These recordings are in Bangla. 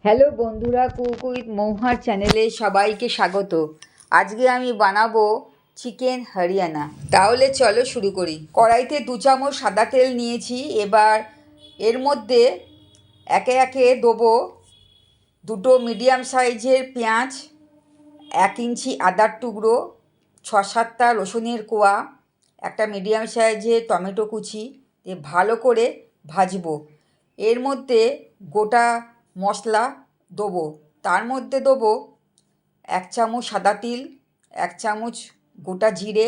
হ্যালো বন্ধুরা, কুক উইথ মৌহার চ্যানেলে সবাইকে স্বাগত। আজকে আমি বানাবো চিকেন হরিয়ানা। তাহলে চলো শুরু করি। কড়াইতে 2 চামচ সাদা তেল নিয়েছি। এবার এর মধ্যে একে একে দেবো 2টো মিডিয়াম সাইজের পেঁয়াজ, 1 ইঞ্চি আদার টুকরো, 6-7টা রসুনের কোয়া, একটা মিডিয়াম সাইজের টমেটো কুচি দিয়ে ভালো করে ভাজবো। এর মধ্যে গোটা মশলা দেবো। তার মধ্যে দেবো 1 চামচ সাদা তিল, 1 চামচ গোটা জিরে,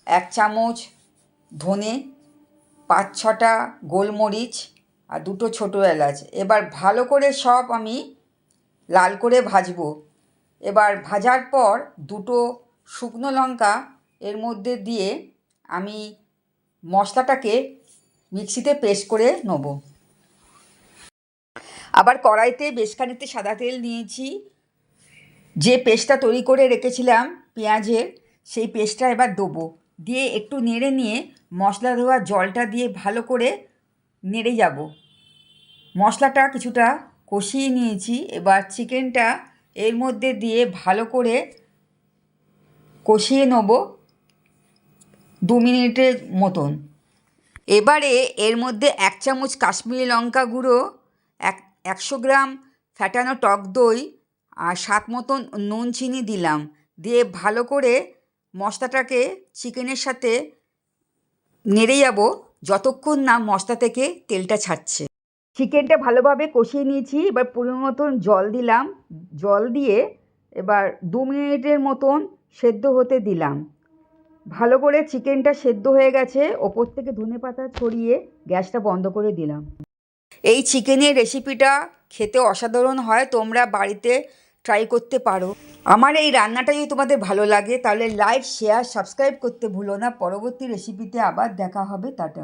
1 চামচ ধনে, 5-6টা গোলমরিচ আর 2টো ছোটো এলাচ। এবার ভালো করে সব আমি লাল করে ভাজবো। এবার ভাজার পর 2টো শুকনো লঙ্কা এর মধ্যে দিয়ে আমি মশলাটাকে মিক্সিতে পেস্ট করে নেব। আবার কড়াইতে বেশ খানিকটা সাদা তেল নিয়েছি। যে পেস্টটা তৈরি করে রেখেছিলাম পেঁয়াজের, সেই পেস্টটা এবার দেবো। দিয়ে একটু নেড়ে নিয়ে মশলা দেওয়া জলটা দিয়ে ভালো করে নেড়ে যাব। মশলাটা কিছুটা কষিয়ে নিয়েছি। এবার চিকেনটা এর মধ্যে দিয়ে ভালো করে কষিয়ে নেব 2 মিনিটের মতন। এবারে এর মধ্যে 1 চামচ কাশ্মীরি লঙ্কা গুঁড়ো, 100 গ্রাম ফ্যাটানো টক দই আর স্বাদ মতন নুন চিনি দিলাম। দিয়ে ভালো করে মশলাটাকে চিকেনের সাথে নেড়ে যাব যতক্ষণ না মশলা থেকে তেলটা ছাড়ছে। চিকেনটা ভালোভাবে কষিয়ে নিয়েছি। এবার পরিমাণ মতন জল দিলাম। জল দিয়ে এবার 2 মিনিটের মতন সেদ্ধ হতে দিলাম। ভালো করে চিকেনটা সেদ্ধ হয়ে গেছে। ওপর থেকে ধনেপাতা ছড়িয়ে গ্যাসটা বন্ধ করে দিলাম। এই চিকেনের রেসিপিটা খেতে অসাধারণ হয়, তোমরা বাড়িতে ট্রাই করতে পারো। আমার এই রান্নাটা যদি তোমাদের ভালো লাগে তাহলে লাইক, শেয়ার, সাবস্ক্রাইব করতে ভুলো না। পরবর্তী রেসিপিতে আবার দেখা হবে। টাটা।